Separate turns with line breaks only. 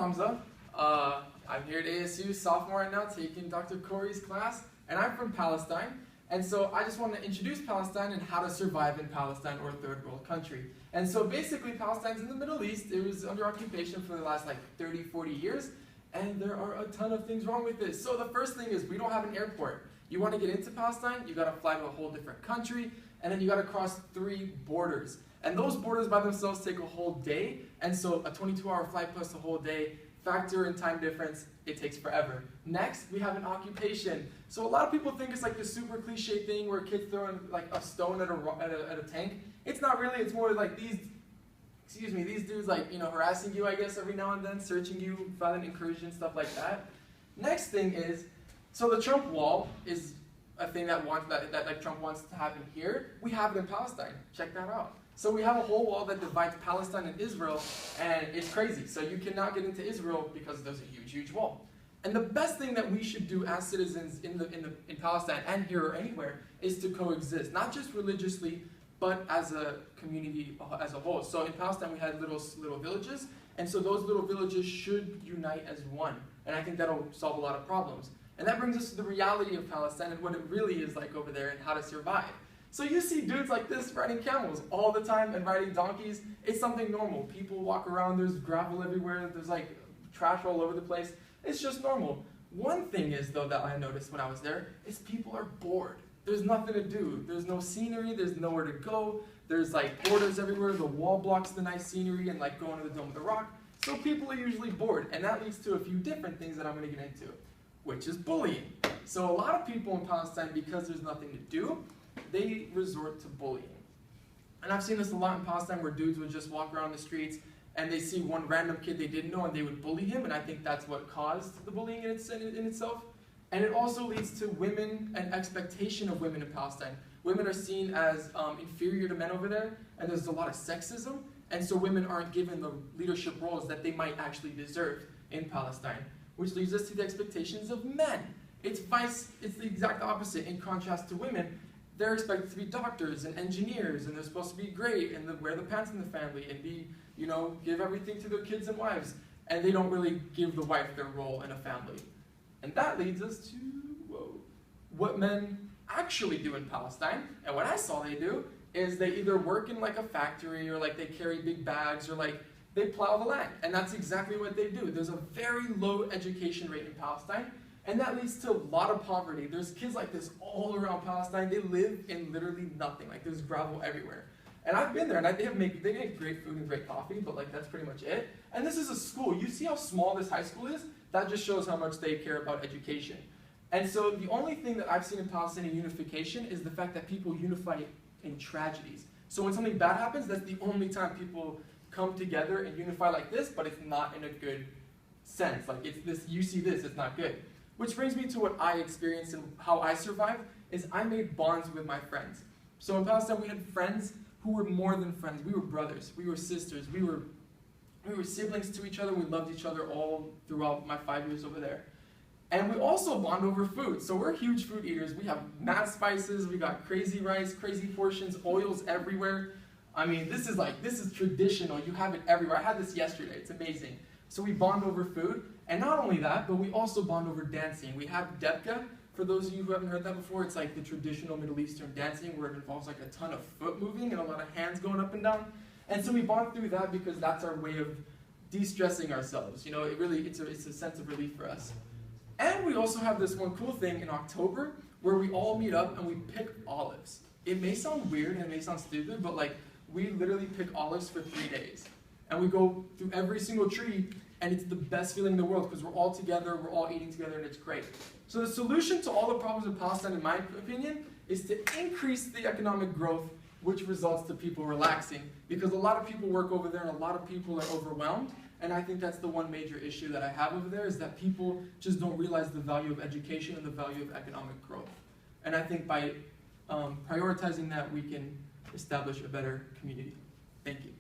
Hamza. I'm here at ASU, sophomore right now, taking Dr. Corri's class, and I'm from Palestine. And so I just want to introduce Palestine and how to survive in Palestine or a third world country. And so basically Palestine's in the Middle East. It was under occupation for the last 30, 40 years. And there are a ton of things wrong with this. So the first thing is we don't have an airport. You want to get into Palestine, you got to fly to a whole different country, and then you got to cross 3 borders. And those borders by themselves take a whole day. And so a 22-hour flight plus a whole day, factor in time difference, it takes forever. Next, we have an occupation. So a lot of people think it's like this super cliche thing where kids throwing like a stone at a tank. It's not really. It's more like these dudes like, harassing you, I guess, every now and then, searching you, violent incursion, stuff like that. Next thing is, so the Trump wall is a thing that Trump wants to happen here. We have it in Palestine. Check that out. So we have a whole wall that divides Palestine and Israel, and it's crazy. So you cannot get into Israel because there's a huge, huge wall. And the best thing that we should do as citizens in Palestine and here or anywhere is to coexist, not just religiously, but as a community as a whole. So in Palestine we had little villages, and so those little villages should unite as one. And I think that'll solve a lot of problems. And that brings us to the reality of Palestine and what it really is like over there and how to survive. So you see dudes like this riding camels all the time and riding donkeys. It's something normal. People walk around, there's gravel everywhere, there's like trash all over the place. It's just normal. One thing is, though, that I noticed when I was there, is people are bored. There's nothing to do. There's no scenery, there's nowhere to go. There's like borders everywhere, the wall blocks the nice scenery and like going to the Dome of the Rock. So people are usually bored, and that leads to a few different things that I'm going to get into, which is bullying. So a lot of people in Palestine, because there's nothing to do, they resort to bullying. And I've seen this a lot in Palestine where dudes would just walk around the streets and they see one random kid they didn't know and they would bully him, and I think that's what caused the bullying in itself. And it also leads to women and expectation of women in Palestine. Women are seen as inferior to men over there, and there's a lot of sexism, and so women aren't given the leadership roles that they might actually deserve in Palestine, which leads us to the expectations of men. It's the exact opposite. In contrast to women, they're expected to be doctors and engineers, and they're supposed to be great and wear the pants in the family and be, give everything to their kids and wives. And they don't really give the wife their role in a family. And that leads us to what men actually do in Palestine. And what I saw they do is they either work in like a factory, or like they carry big bags, or like they plow the land. And that's exactly what they do. There's a very low education rate in Palestine. And that leads to a lot of poverty. There's kids like this all around Palestine. They live in literally nothing. Like there's gravel everywhere. And I've been there, and they make great food and great coffee, but like that's pretty much it. And this is a school. You see how small this high school is? That just shows how much they care about education. And so the only thing that I've seen in Palestinian unification is the fact that people unify in tragedies. So when something bad happens, that's the only time people come together and unify like this, but it's not in a good sense. Like it's this, you see this, it's not good. Which brings me to what I experienced and how I survived, is I made bonds with my friends. So in Palestine we had friends who were more than friends. We were brothers, we were sisters, we were siblings to each other. We loved each other all throughout my 5 years over there. And we also bond over food. So we're huge food eaters. We have mad spices, we got crazy rice, crazy portions, oils everywhere. I mean, this is traditional. You have it everywhere. I had this yesterday, it's amazing. So we bond over food. And not only that, but we also bond over dancing. We have debka. For those of you who haven't heard that before, it's like the traditional Middle Eastern dancing where it involves like a ton of foot moving and a lot of hands going up and down. And so we bond through that because that's our way of de-stressing ourselves. It's a sense of relief for us. And we also have this one cool thing in October where we all meet up and we pick olives. It may sound weird and it may sound stupid, but like we literally pick olives for 3 days. And we go through every single tree, and it's the best feeling in the world because we're all together, we're all eating together, and it's great. So the solution to all the problems in Palestine, in my opinion, is to increase the economic growth, which results to people relaxing, because a lot of people work over there and a lot of people are overwhelmed. And I think that's the one major issue that I have over there, is that people just don't realize the value of education and the value of economic growth. And I think by prioritizing that, we can establish a better community. Thank you.